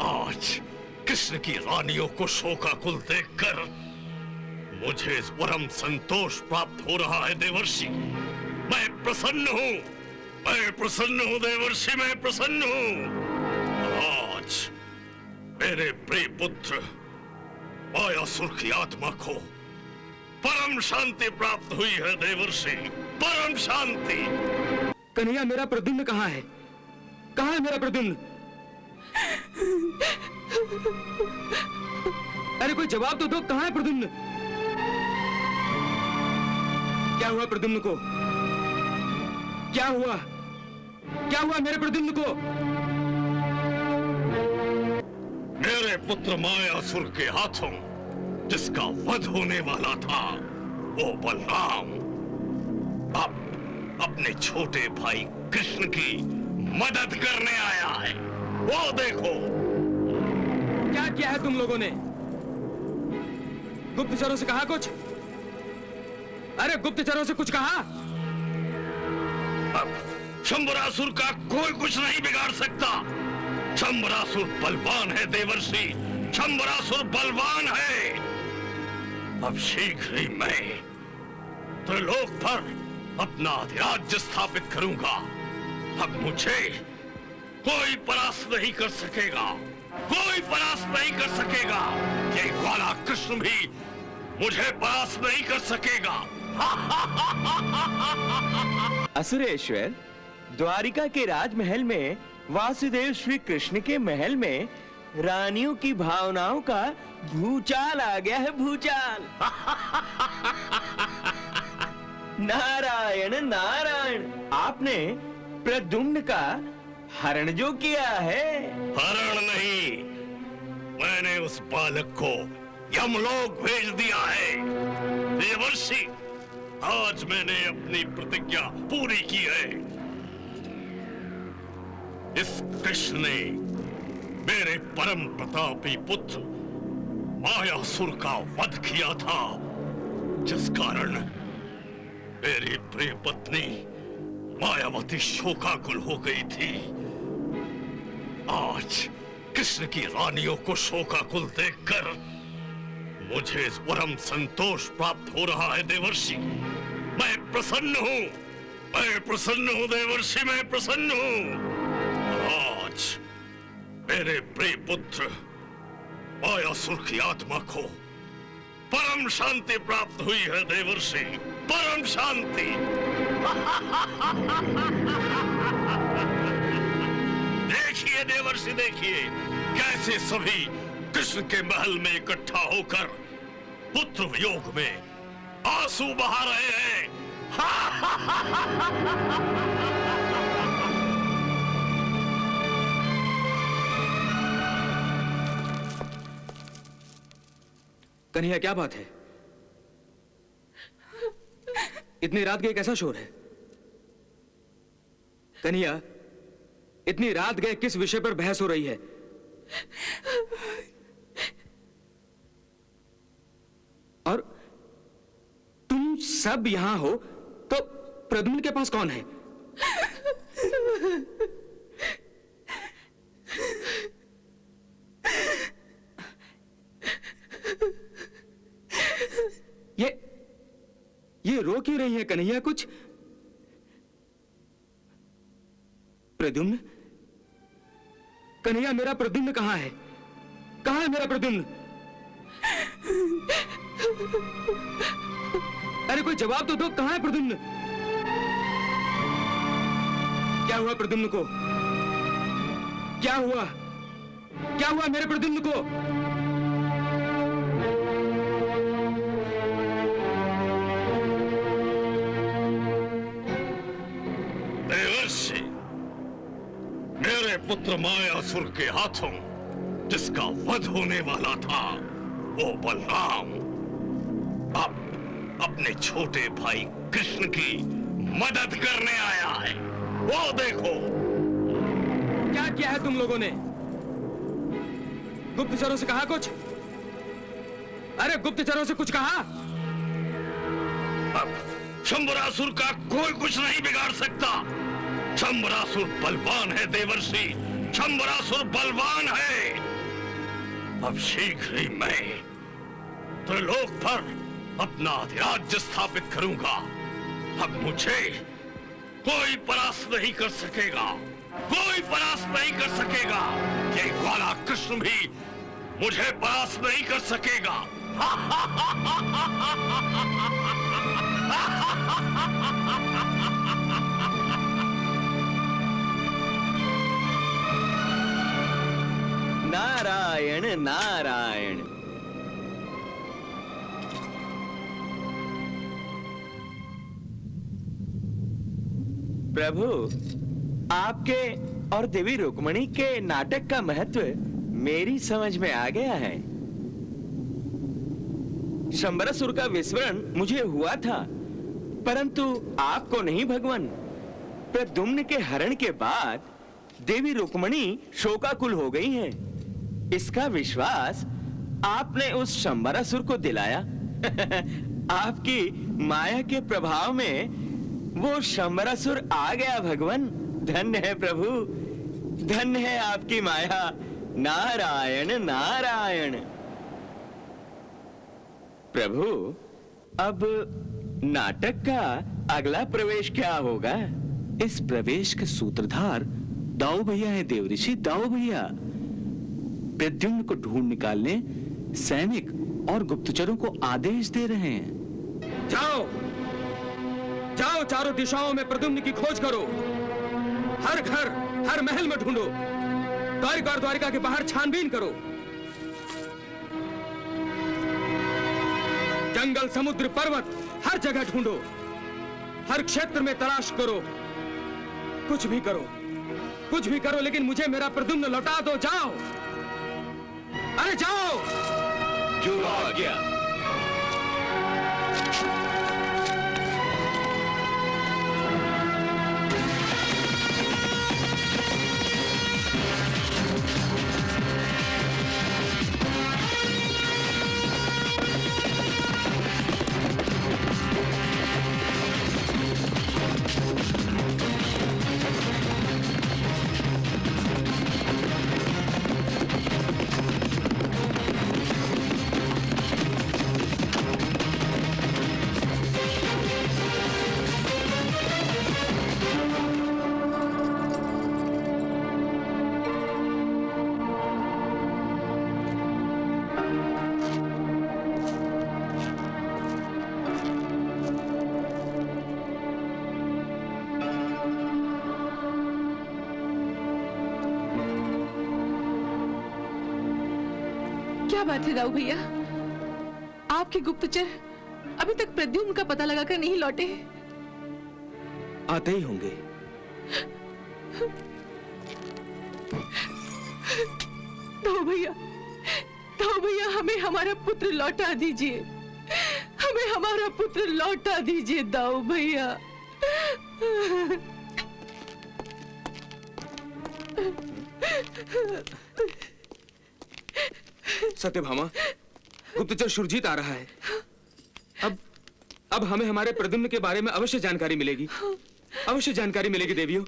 आज कृष्ण की रानियों को शोकाकुल देखकर मुझे परम संतोष प्राप्त हो रहा है देवर्षि। मैं प्रसन्न हूँ, मैं प्रसन्न हूँ देवर्षि, मैं प्रसन्न हूँ। आज मेरे प्रिय पुत्र मायासुर की आत्मा को परम शांति प्राप्त हुई है देवर्षि, परम शांति। कन्हैया, मेरा प्रद्युम्न कहाँ है? कहाँ है मेरा प्रद्युम्न? अरे कोई जवाब तो दो, कहाँ है प्रद्युम्न? क्या हुआ प्रद्युम्न को? क्या हुआ? क्या हुआ मेरे प्रद्युम्न को? मेरे पुत्र मायासुर के हाथों जिसका वध होने वाला था वो बलराम अब अपने छोटे भाई कृष्ण की मदद करने आया है। वो देखो। क्या किया है तुम लोगों ने? गुप्तचरों से कहा कुछ? अरे गुप्तचरों से कुछ कहा? अब शंबरासुर का कोई कुछ नहीं बिगाड़ सकता। शंबरासुर बलवान है देवर्षि, शंबरासुर बलवान है। अब शीघ्र ही मैं त्रिलोक पर अपना अधिराज्य स्थापित करूंगा। अब मुझे कोई परास्त नहीं कर सकेगा, कोई परास्त नहीं कर सकेगा। ये ग्वाला कृष्ण भी मुझे परास्त नहीं कर सकेगा। असुरेश्वर, द्वारिका के राजमहल में वासुदेव श्री कृष्ण के महल में रानियों की भावनाओं का भूचाल आ गया है, भूचाल। नारायण नारायण, आपने प्रद्युम्न का हरण जो किया है। हरण नहीं, मैंने उस बालक को यमलोक भेज दिया है देवर्षि। आज मैंने अपनी प्रतिज्ञा पूरी की है। इस कृष्ण ने मेरे परम प्रतापी पुत्र मायासुर का वध किया था, जिस कारण मेरी प्रिय पत्नी मायावती शोकाकुल हो गई थी। आज कृष्ण की रानियों को शोकाकुल देखकर मुझे परम संतोष प्राप्त हो रहा है देवर्षि। मैं प्रसन्न हूँ, मैं प्रसन्न हूँ देवर्षि, मैं प्रसन्न हूँ। आज मेरे प्रिय पुत्र मायासुर की आत्मा को परम शांति प्राप्त हुई है देवर्षि, परम शांति। देखिए देवर्षि, देखिए कैसे सभी कृष्ण के महल में इकट्ठा होकर पुत्र वियोग में आंसू बहा रहे हैं। कन्हैया, क्या बात है? इतनी रात गए कैसा शोर है? कन्हैया, इतनी रात गए किस विषय पर बहस हो रही है? और तुम सब यहां हो तो प्रद्युम्न के पास कौन है? ये रो क्यों रही है कन्हैया? कुछ प्रद्युम्न? कन्हैया, मेरा प्रद्युम्न कहाँ है? कहाँ है मेरा प्रद्युम्न? अरे कोई जवाब तो दो, कहाँ है प्रद्युम्न? क्या हुआ प्रद्युम्न को? क्या हुआ? क्या हुआ मेरे प्रद्युम्न को? देवर्षि, मेरे पुत्र मायासुर के हाथों जिसका वध होने वाला था वो बलराम अब अपने छोटे भाई कृष्ण की मदद करने आया है। वो देखो। क्या किया है तुम लोगों ने? गुप्तचरों से कहा कुछ? अरे गुप्तचरों से कुछ कहा? अब शंबरासुर का कोई कुछ नहीं बिगाड़ सकता। शंबरासुर बलवान है देवर्षि, शंबरासुर बलवान है। अब शीघ्र ही मैं त्रिलोक पर अपना अधिराज्य स्थापित करूंगा। अब मुझे कोई परास्त नहीं कर सकेगा, कोई परास्त नहीं कर सकेगा। ये ग्वाला कृष्ण भी मुझे परास्त नहीं कर सकेगा। नारायण नारायण। प्रभु, आपके और देवी रुक्मणी के नाटक का महत्व मेरी समझ में आ गया है। शंबरासुर का विस्मरण मुझे हुआ था, परंतु आपको नहीं भगवान। प्रद्युम्न के हरण के बाद देवी रुक्मणी शोकाकुल हो गई हैं। इसका विश्वास आपने उस शंबरासुर को दिलाया। आपकी माया के प्रभाव में वो शंबरासुर आ गया भगवान। धन्य है प्रभु, धन्य है आपकी माया। नारायण नारायण। प्रभु, अब नाटक का अगला प्रवेश क्या होगा? इस प्रवेश के सूत्रधार दाऊ भैया है देवऋषि, दाऊ भैया। प्रद्युम्न को ढूंढ निकालने सैनिक और गुप्तचरों को आदेश दे रहे हैं। जाओ जाओ, चारों दिशाओं में प्रद्युम्न की खोज करो। हर घर, हर महल में ढूंढो। द्वारिका और द्वारिका के बाहर छानबीन करो। जंगल, समुद्र, पर्वत, हर जगह ढूंढो। हर क्षेत्र में तलाश करो। कुछ भी करो, कुछ भी करो, लेकिन मुझे मेरा प्रद्युम्न लौटा दो। जाओ, अरे जाओ। जो आ गया। क्या बात है दाऊ भैया, आपके गुप्तचर अभी तक प्रद्युम्न का पता लगाकर नहीं लौटे? आते ही होंगे। दाऊ भैया, दाऊ भैया, हमें हमारा पुत्र लौटा दीजिए। हमें हमारा पुत्र लौटा दीजिए दाऊ भैया। सत्यभामा, गुप्तचर सुरजीत आ रहा है। अब हमें हमारे प्रद्युम्न के बारे में अवश्य जानकारी मिलेगी, अवश्य जानकारी मिलेगी देवियों।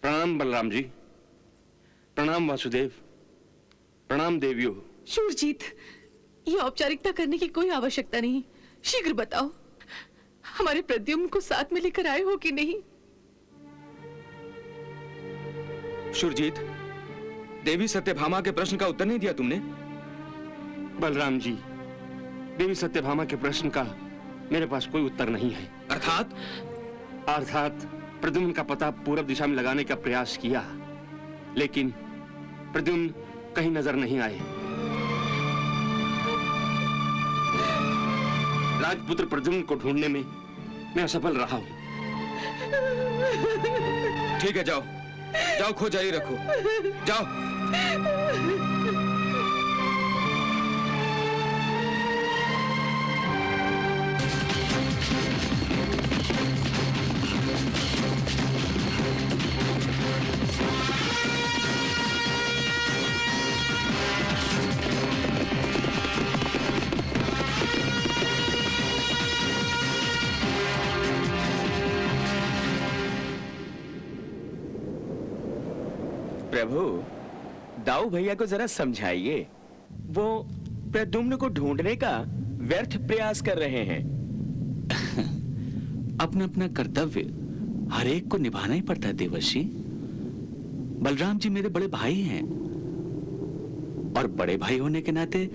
प्रणाम बलराम जी, प्रणाम वासुदेव, प्रणाम देवियों। सुरजीत, ये औपचारिकता करने की कोई आवश्यकता नहीं। शीघ्र बताओ, हमारे प्रद्युम्न को साथ में लेकर आए हो कि नहीं? सुरजीत, देवी सत्यभामा के प्रश्न का उत्तर नहीं दिया तुमने। बलराम जी, देवी सत्यभामा के प्रश्न का मेरे पास कोई उत्तर नहीं है। अर्थात प्रद्युम्न का पता पूरब दिशा में लगाने का प्रयास किया, लेकिन प्रद्युम्न कहीं नजर नहीं आए। राजपुत्र प्रद्युम्न को ढूंढने में मैं असफल रहा हूं। ठीक है, जाओ जाओ, खोज जारी रखो, जाओ। प्रभु, दाऊ भैया को जरा समझाइए। वो प्रद्युम्न को ढूंढने का व्यर्थ प्रयास कर रहे हैं। अपना अपना कर्तव्य हर एक को निभाना ही पड़ता है देवर्षि। बलराम जी मेरे बड़े भाई हैं और बड़े भाई होने के नाते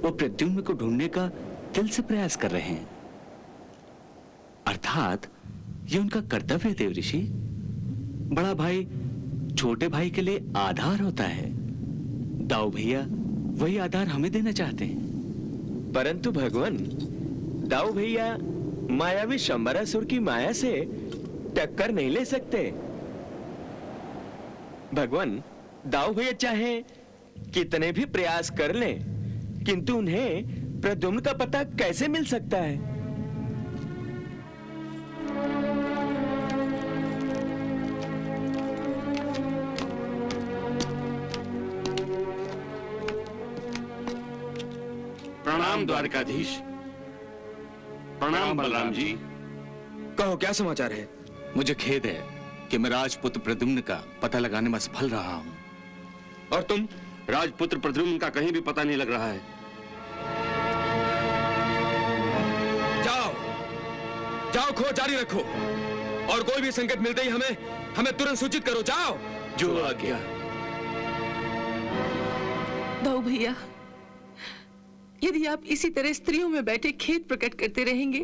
वो प्रद्युम्न को ढूंढने का दिल से प्रयास कर रहे हैं। अर्थात ये उनका कर्तव्य है देवऋषि। बड़ा भाई छोटे भाई के लिए आधार होता है। दाऊ भैया वही आधार हमें देना चाहते हैं। परंतु भगवान, दाऊ भैया मायावी शंबरासुर की माया से टक्कर नहीं ले सकते। भगवान, दाऊ भैया चाहे कितने भी प्रयास कर लें, किंतु उन्हें प्रद्युम्न का पता कैसे मिल सकता है? प्रणाम द्वारकाधीश। प्रणाम बलराम जी। कहो, क्या समाचार है? मुझे खेद है कि मैं राजपुत्र प्रद्युम्न का पता लगाने में असफल रहा हूं। और तुम? राजपुत्र प्रद्युम्न का कहीं भी पता नहीं लग रहा है। जाओ जाओ, खोज जारी रखो और कोई भी संकेत मिलते ही हमें तुरंत सूचित करो। जाओ। जो आज्ञा। दाऊ भैया, यदि आप इसी तरह स्त्रियों में बैठे खेद प्रकट करते रहेंगे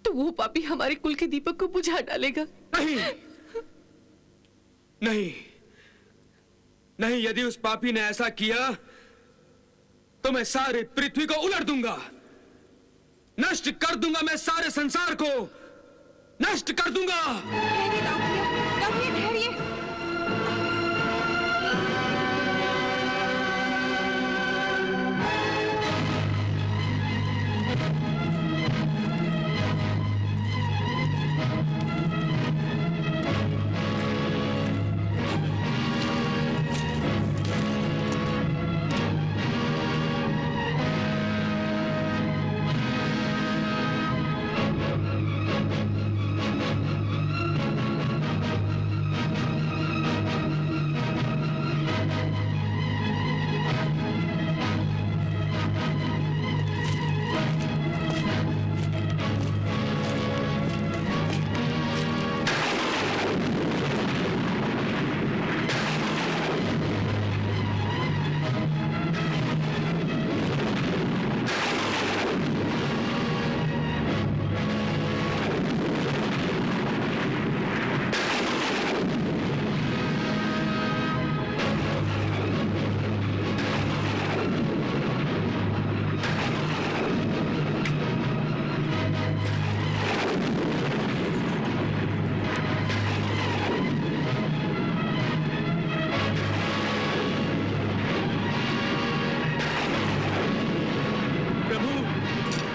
तो वो पापी हमारे कुल के दीपक को बुझा डालेगा। नहीं नहीं नहीं, यदि उस पापी ने ऐसा किया तो मैं सारे पृथ्वी को उलट दूंगा, नष्ट कर दूंगा। मैं सारे संसार को नष्ट कर दूंगा।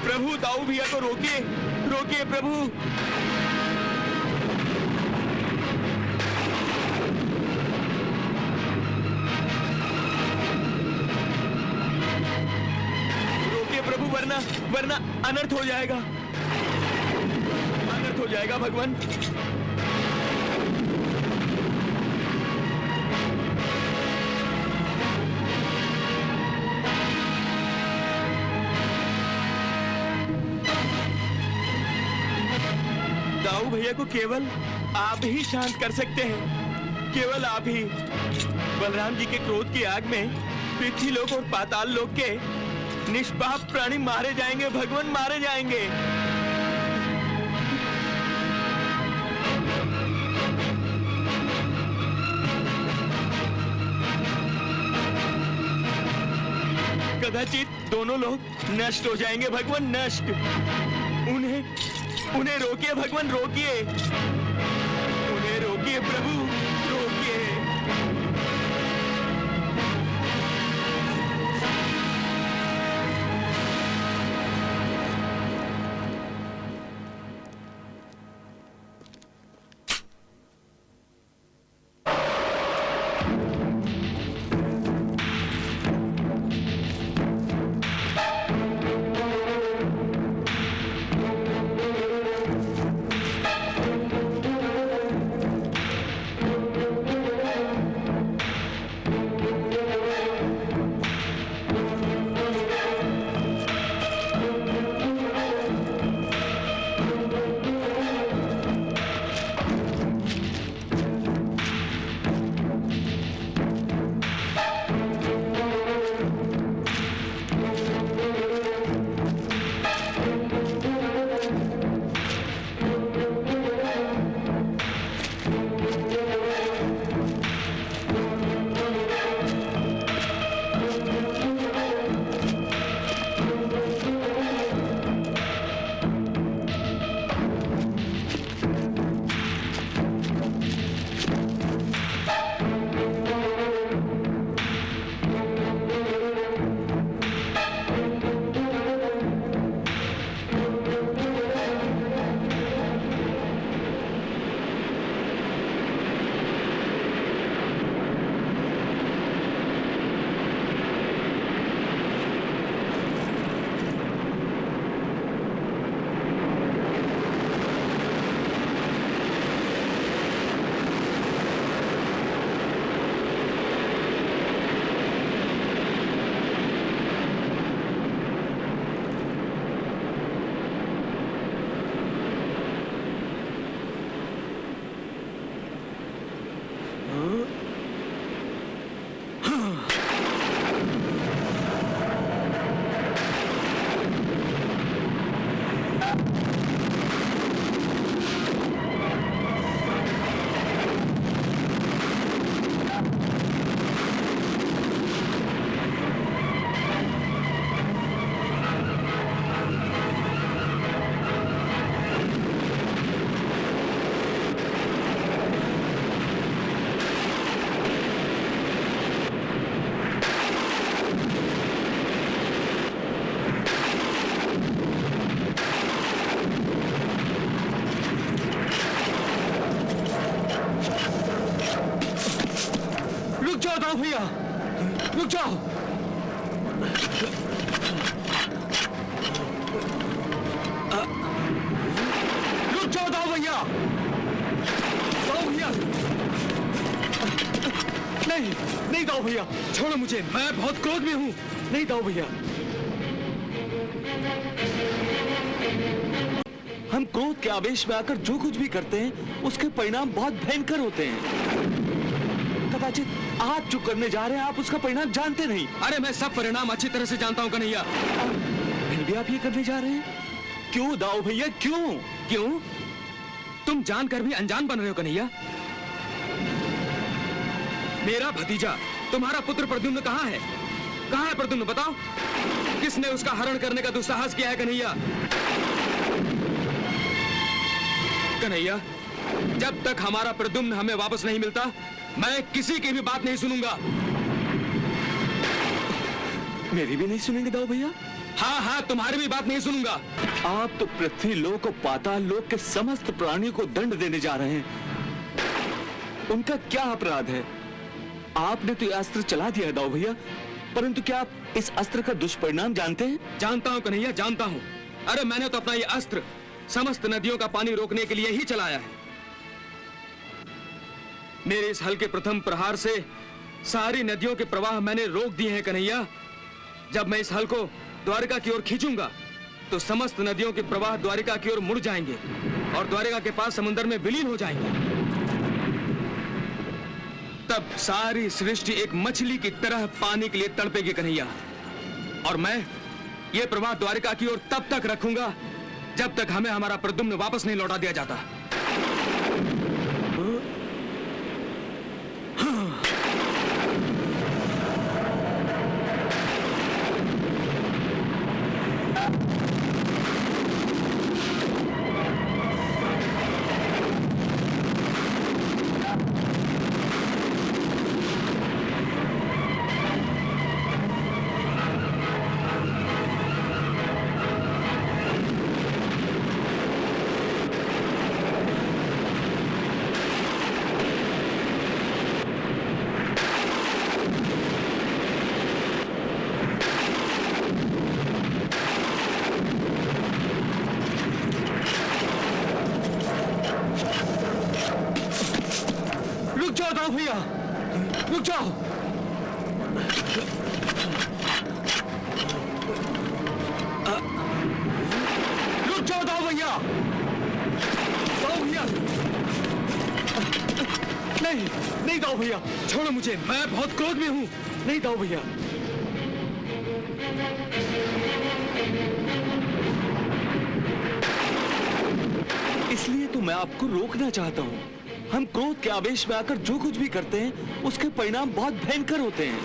प्रभु, दाऊ भैया को रोकिए, रोकिए प्रभु। रोकिए प्रभु, वरना अनर्थ हो जाएगा, अनर्थ हो जाएगा भगवान। दाऊ भैया को केवल आप ही शांत कर सकते हैं, केवल आप ही। बलराम जी के क्रोध की आग में पृथ्वी लोक और पाताल लोक के निष्पाप प्राणी मारे जाएंगे भगवान, मारे जाएंगे। कदाचित दोनों लोग नष्ट हो जाएंगे भगवान, नष्ट। उन्हें रोकिए भगवान, रोकिए, उन्हें रोकिए प्रभु, रोकिए। रुक जाओ। रुक जाओ दाऊ भैया। दाऊ भैया, नहीं नहीं दाऊ भैया, छोड़ो मुझे, मैं बहुत क्रोध में हूं। नहीं दाऊ भैया, हम क्रोध के आवेश में आकर जो कुछ भी करते हैं उसके परिणाम बहुत भयंकर होते हैं। कदाचित आप जो करने जा रहे हैं आप उसका परिणाम जानते नहीं। अरे मैं सब परिणाम अच्छी तरह से जानता हूं कन्हैया। फिर भी आप ये करने जा रहे हैं? क्यों दाऊ भैया, क्यों? क्यों? तुम जानकर भी अनजान बन रहे हो कन्हैया। मेरा भतीजा, तुम्हारा पुत्र प्रद्युम्न कहाँ है? कहाँ है प्रद्युम्न, बताओ। किसने उसका हरण करने का दुस्साहस किया है कन्हैया? कन्हैया, जब तक हमारा प्रद्युम्न हमें वापस नहीं मिलता, मैं किसी की भी बात नहीं सुनूंगा। मेरी भी नहीं सुनेंगे दाऊ भैया? हाँ हाँ, तुम्हारी भी बात नहीं सुनूंगा। आप तो पृथ्वी लोक और पाताल लोक के समस्त प्राणियों को दंड देने जा रहे हैं। उनका क्या अपराध है? आपने तो यह अस्त्र चला दिया है दाऊ भैया, परंतु क्या आप इस अस्त्र का दुष्परिणाम जानते हैं? जानता हूं कन्हैया, जानता हूं। अरे मैंने तो अपना ये अस्त्र समस्त नदियों का पानी रोकने के लिए ही चलाया है। मेरे इस हल के प्रथम प्रहार से सारी नदियों के प्रवाह मैंने रोक दिए हैं कन्हैया। जब मैं इस हल को द्वारिका की ओर खींचूंगा तो समस्त नदियों के प्रवाह द्वारिका की ओर मुड़ जाएंगे और द्वारिका के पास समुद्र में विलीन हो जाएंगे। तब सारी सृष्टि एक मछली की तरह पानी के लिए तड़पेगी कन्हैया, और मैं ये प्रवाह द्वारिका की ओर तब तक रखूंगा जब तक हमें हमारा प्रद्युम्न वापस नहीं लौटा दिया जाता। रुक जाओ दाऊ भैया, रुक जाओ। रुक जाओ दाऊ भैया। दाऊ भैया, नहीं नहीं दाऊ भैया, छोड़ो मुझे, मैं बहुत क्रोध में हूं। नहीं दाऊ भैया। इसलिए तो मैं आपको रोकना चाहता हूँ। हम क्रोध के आवेश में आकर जो कुछ भी करते हैं उसके परिणाम बहुत भयंकर होते हैं।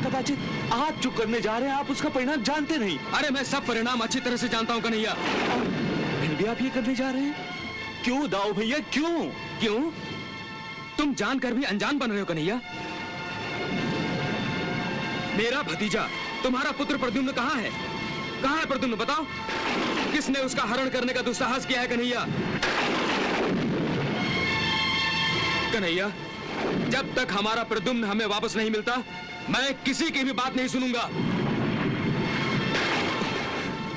कदाचित आप जो करने जा रहे हैं आप उसका परिणाम जानते नहीं। अरे मैं सब परिणाम अच्छी तरह से जानता हूं कन्हैया। फिर भी आप ये करने जा रहे हैं? क्यों दाऊ भैया, क्यों? क्यों? तुम जानकर भी अनजान बन रहे हो कन्हैया। मेरा भतीजा, तुम्हारा पुत्र प्रद्युम्न कहाँ है? कहाँ है प्रद्युम्न, बताओ। किसने उसका हरण करने का दुस्साहस किया है कन्हैया? कन्हैया, जब तक हमारा प्रद्युम्न हमें वापस नहीं मिलता, मैं किसी की भी बात नहीं सुनूंगा।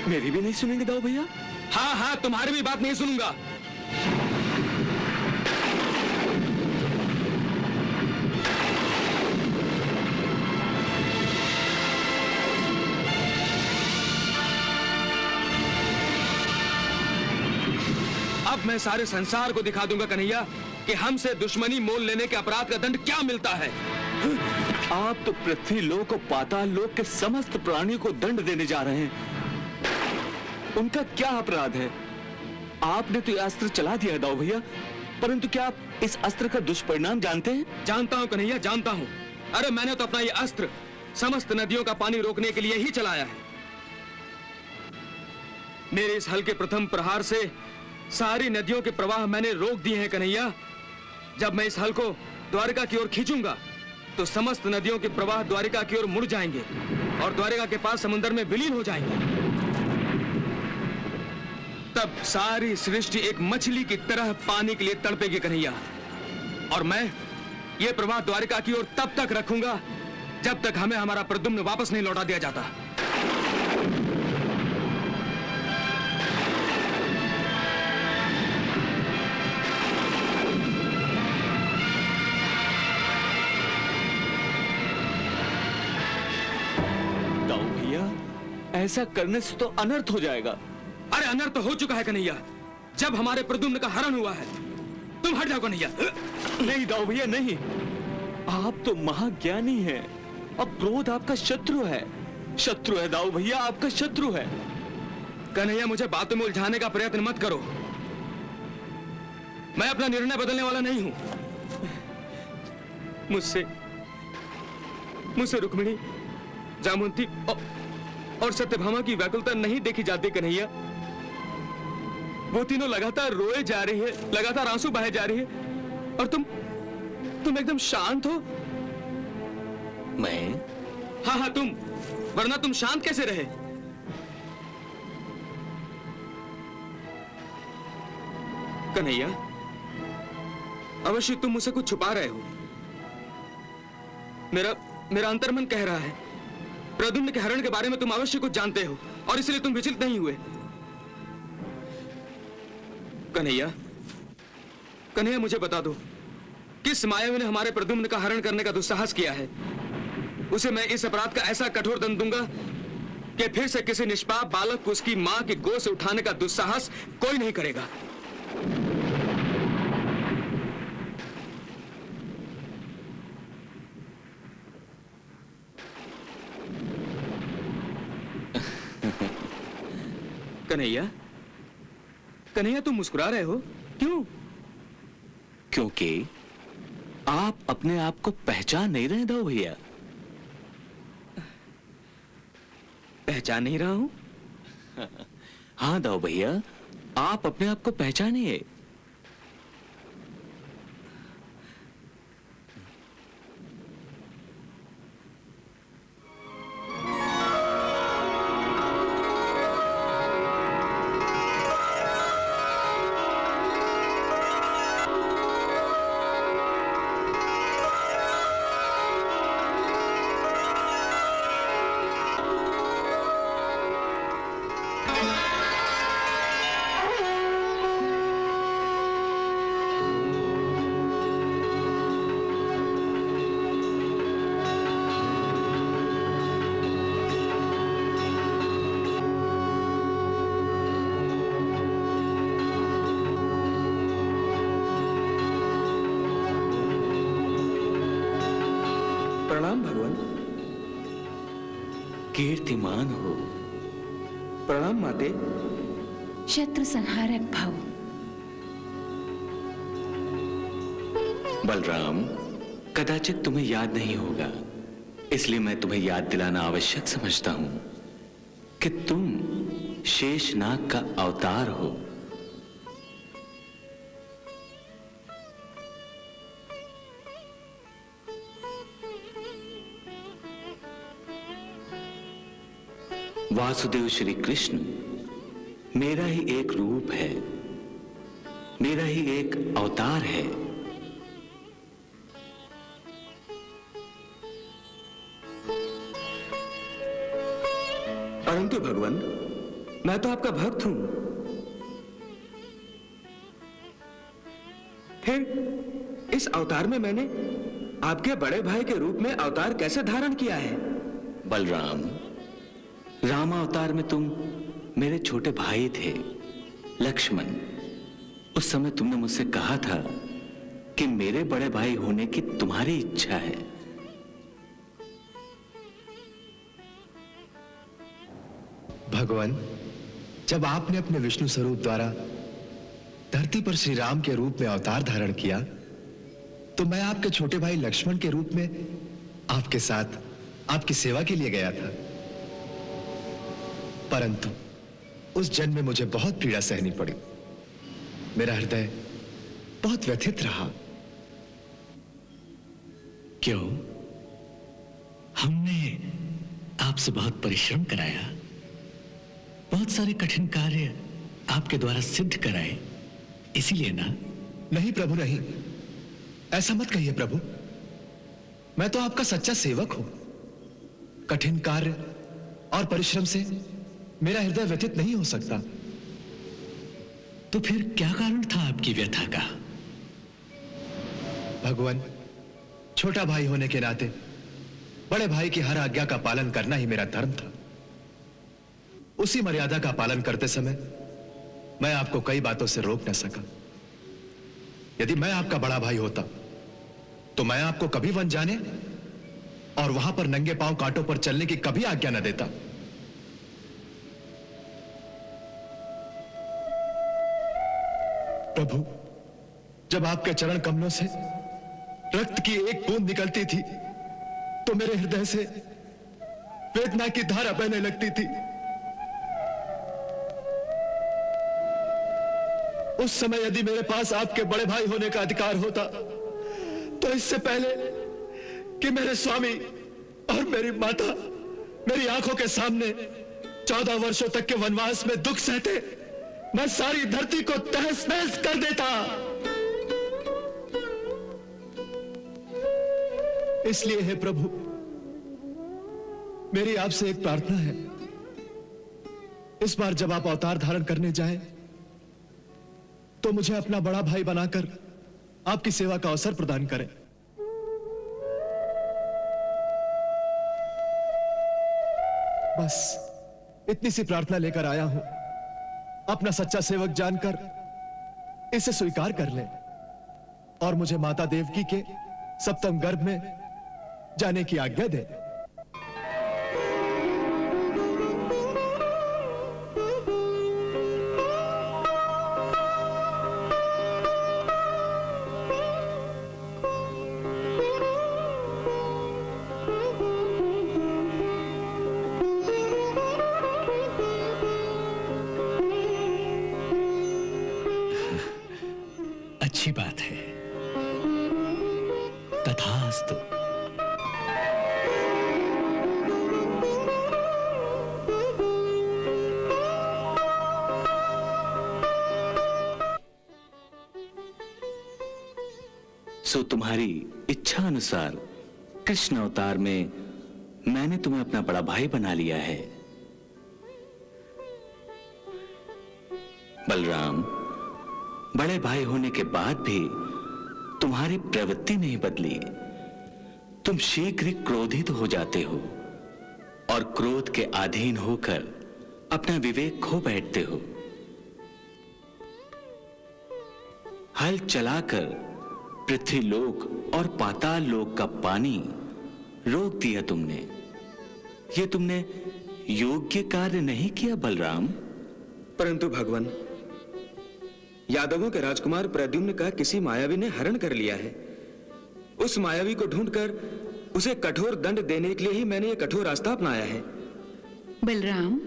मेरी भी नहीं सुनेंगे दाऊ भैया? हाँ हाँ, तुम्हारी भी बात नहीं सुनूंगा। अब मैं सारे संसार को दिखा दूंगा कन्हैया कि हमसे दुश्मनी मोल लेने के अपराध का दंड क्या मिलता है। आप तो पृथ्वी लोक और पाताल लोक के समस्त प्राणियों को दंड देने जा रहे हैं। उनका क्या अपराध है? आपने तो यह अस्त्र चला दिया है दाऊ भैया, परंतु क्या आप इस अस्त्र का दुष्परिणाम जानते हैं? जानता हूं कन्हैया, जानता हूं। अरे मैंने तो अपना ये अस्त्र समस्त नदियों का पानी रोकने के लिए ही चलाया है। मेरे इस हल के प्रथम प्रहार से सारी नदियों के प्रवाह मैंने रोक दिए हैं कन्हैया। जब मैं इस हल को द्वारिका की ओर खींचूंगा तो समस्त नदियों के प्रवाह द्वारिका की ओर मुड़ जाएंगे और द्वारिका के पास समुद्र में विलीन हो जाएंगे। तब सारी सृष्टि एक मछली की तरह पानी के लिए तड़पेगी कन्हैया, और मैं ये प्रवाह द्वारिका की ओर तब तक रखूंगा जब तक हमें हमारा प्रद्युम्न वापस नहीं लौटा दिया जाता। दाऊ भैया, ऐसा करने से तो अनर्थ हो जाएगा। अरे अनर्थ तो हो चुका है कन्हैया, जब हमारे प्रद्युम्न का हरण हुआ है। तुम हट जाओ कन्हैया। नहीं दाऊ भैया नहीं, आप तो महाज्ञानी हैं और क्रोध आपका शत्रु है। शत्रु है दाऊ भैया, आपका शत्रु है। कन्हैया मुझे बातों में उलझाने का प्रयत्न मत करो। मैं अपना निर्णय बदलने वाला नहीं हूं। मुझसे रुक्मिणी, जामुंती और सत्यभामा की व्याकुलता नहीं देखी जाती कन्हैया। वो तीनों लगातार रोए जा रही है, लगातार आंसू बहे जा रही है, और तुम एकदम शांत हो। मैं? हाँ तुम, वरना तुम शांत कैसे रहे? कन्हैया, अवश्य तुम मुझसे कुछ छुपा रहे हो। मेरा अंतर्मन कह रहा है प्रद्युम्न के हरण के बारे में तुम अवश्य कुछ जानते हो, और इसलिए तुम विचलित नहीं हुए। कन्हैया मुझे बता दो, किस मायावी ने हमारे प्रद्युम्न का हरण करने का दुस्साहस किया है? उसे मैं इस अपराध का ऐसा कठोर दंड दूंगा कि फिर से किसी निष्पाप बालक को उसकी मां की गोद से उठाने का दुस्साहस कोई नहीं करेगा। कन्हैया तुम मुस्कुरा रहे हो, क्यों? क्योंकि आप अपने आप को पहचान नहीं रहे दाऊ भैया। पहचान नहीं रहा हूं? हाँ दाऊ भैया, आप अपने आप को पहचानिए। प्रणाम भगवान। कीर्तिमान हो। प्रणाम माते। शत्रु संहारक भव। बलराम, कदाचित तुम्हें याद नहीं होगा, इसलिए मैं तुम्हें याद दिलाना आवश्यक समझता हूं कि तुम शेषनाग का अवतार हो। वासुदेव श्री कृष्ण मेरा ही एक रूप है, मेरा ही एक अवतार है। परंतु भगवान, मैं तो आपका भक्त हूं। फिर इस अवतार में मैंने आपके बड़े भाई के रूप में अवतार कैसे धारण किया है? बलराम, रामावतार में तुम मेरे छोटे भाई थे, लक्ष्मण। उस समय तुमने मुझसे कहा था कि मेरे बड़े भाई होने की तुम्हारी इच्छा है। भगवान, जब आपने अपने विष्णु स्वरूप द्वारा धरती पर श्री राम के रूप में अवतार धारण किया, तो मैं आपके छोटे भाई लक्ष्मण के रूप में आपके साथ आपकी सेवा के लिए गया था। परंतु उस जन्म में मुझे बहुत पीड़ा सहनी पड़ी। मेरा हृदय बहुत व्यथित रहा। क्यों? हमने आपसे बहुत परिश्रम कराया, बहुत सारे कठिन कार्य आपके द्वारा सिद्ध कराए, इसीलिए ना? नहीं प्रभु, नहीं, ऐसा मत कहिए प्रभु। मैं तो आपका सच्चा सेवक हूं। कठिन कार्य और परिश्रम से मेरा हृदय व्यथित नहीं हो सकता। तो फिर क्या कारण था आपकी व्यथा का? भगवान, छोटा भाई होने के नाते बड़े भाई की हर आज्ञा का पालन करना ही मेरा धर्म था। उसी मर्यादा का पालन करते समय मैं आपको कई बातों से रोक न सका। यदि मैं आपका बड़ा भाई होता तो मैं आपको कभी वन जाने और वहां पर नंगे पांव कांटों पर चलने की कभी आज्ञा न देता। प्रभु, जब आपके चरण कमलों से रक्त की एक बूंद निकलती थी तो मेरे हृदय से वेदना की धारा बहने लगती थी। उस समय यदि मेरे पास आपके बड़े भाई होने का अधिकार होता तो इससे पहले कि मेरे स्वामी और मेरी माता मेरी आंखों के सामने 14 वर्षों तक के वनवास में दुख सहते, मैं सारी धरती को तहस नहस कर देता। इसलिए हे प्रभु, मेरी आपसे एक प्रार्थना है, इस बार जब आप अवतार धारण करने जाएं तो मुझे अपना बड़ा भाई बनाकर आपकी सेवा का अवसर प्रदान करें। बस इतनी सी प्रार्थना लेकर आया हूं। अपना सच्चा सेवक जानकर इसे स्वीकार कर लें और मुझे माता देवकी के सप्तम गर्भ में जाने की आज्ञा दें। अच्छी बात है। तथास्तु। सो तुम्हारी इच्छा अनुसार कृष्ण अवतार में मैंने तुम्हें अपना बड़ा भाई बना लिया है। बलराम, बड़े भाई होने के बाद भी तुम्हारी प्रवृत्ति नहीं बदली। तुम शीघ्र ही क्रोधित हो जाते हो और क्रोध के अधीन होकर अपना विवेक खो बैठते हो। हल चलाकर पृथ्वी लोक और पाताल लोक का पानी रोक दिया तुमने। ये तुमने योग्य कार्य नहीं किया बलराम। परंतु भगवान, यादवों के राजकुमार प्रद्युम्न का किसी मायावी ने हरण कर लिया है। उस मायावी को ढूंढकर उसे कठोर दंड देने के लिए ही मैंने यह कठोर रास्ता अपनाया है। बलराम,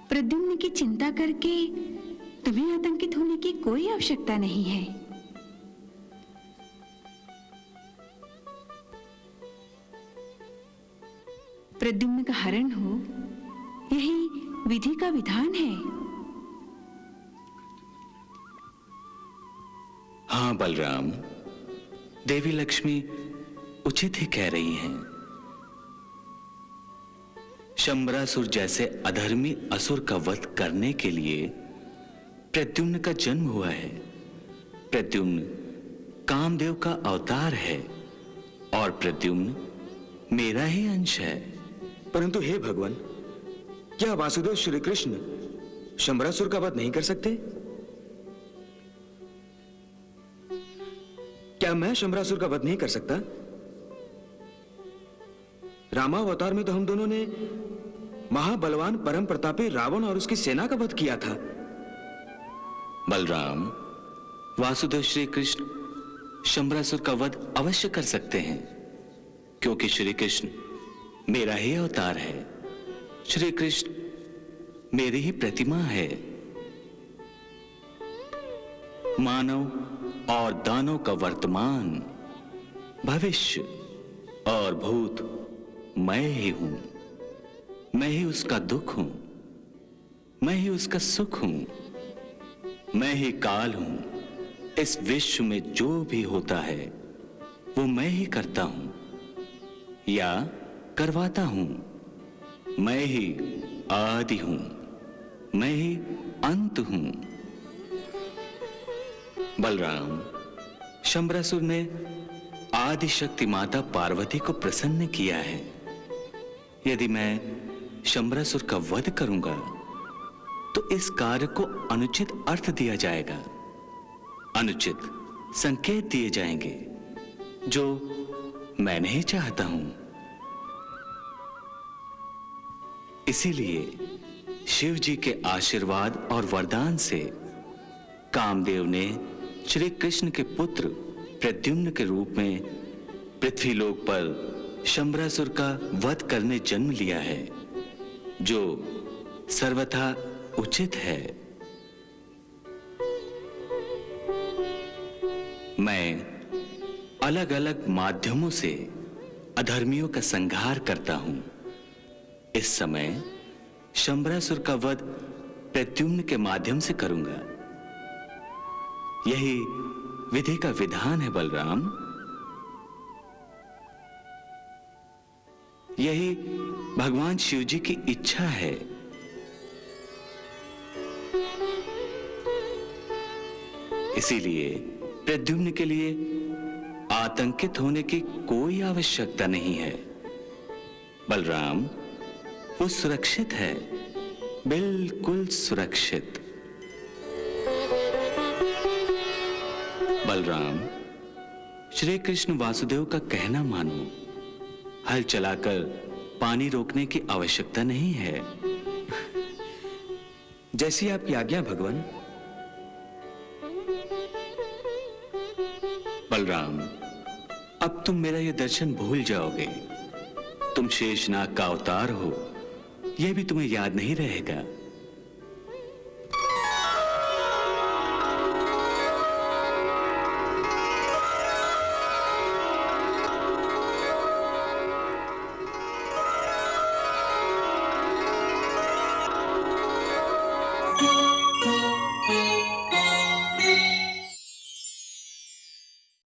प्रद्युम्न की चिंता करके तुम्हें आतंकित होने की कोई आवश्यकता नहीं है। प्रद्युम्न का हरण हो, यही विधि का विधान है। हाँ बलराम, देवी लक्ष्मी उचित ही कह रही हैं। शंबरासुर जैसे अधर्मी असुर का वध करने के लिए प्रद्युम्न का जन्म हुआ है। प्रद्युम्न कामदेव का अवतार है और प्रद्युम्न मेरा ही अंश है। परंतु हे भगवान, क्या वासुदेव श्री कृष्ण शंबरासुर का वध नहीं कर सकते? क्या मैं शंबरासुर का वध नहीं कर सकता? रामावतार में तो हम दोनों ने महाबलवान परम प्रतापी रावण और उसकी सेना का वध किया था। बलराम, वासुदेव श्री कृष्ण शंबरासुर का वध अवश्य कर सकते हैं, क्योंकि श्री कृष्ण मेरा ही अवतार है। श्री कृष्ण मेरी ही प्रतिमा है। मानव और दानव का वर्तमान, भविष्य और भूत मैं ही हूं। मैं ही उसका दुख हूं, मैं ही उसका सुख हूं, मैं ही काल हूं। इस विश्व में जो भी होता है वो मैं ही करता हूं, या करवाता हूं। मैं ही आदि हूं, मैं ही अंत हूं। बलराम, शंबरासुर ने आदि शक्ति माता पार्वती को प्रसन्न किया है। यदि मैं शंबरासुर का वध करूंगा तो इस कार्य को अनुचित अर्थ दिया जाएगा, अनुचित संकेत दिए जाएंगे, जो मैं नहीं चाहता हूं। इसीलिए शिव जी के आशीर्वाद और वरदान से कामदेव ने श्री कृष्ण के पुत्र प्रद्युम्न के रूप में पृथ्वीलोक पर शंबरासुर का वध करने जन्म लिया है, जो सर्वथा उचित है। मैं अलग अलग माध्यमों से अधर्मियों का संहार करता हूं। इस समय शंबरासुर का वध प्रद्युम्न के माध्यम से करूंगा। यही विधि का विधान है बलराम। यही भगवान शिव जी की इच्छा है। इसीलिए प्रद्युम्न के लिए आतंकित होने की कोई आवश्यकता नहीं है। बलराम, वो सुरक्षित है, बिल्कुल सुरक्षित। बलराम, श्री कृष्ण वासुदेव का कहना मानो। हल चलाकर पानी रोकने की आवश्यकता नहीं है। जैसी आपकी आज्ञा भगवान। बलराम, अब तुम मेरा यह दर्शन भूल जाओगे। तुम शेषनाग का अवतार हो, यह भी तुम्हें याद नहीं रहेगा।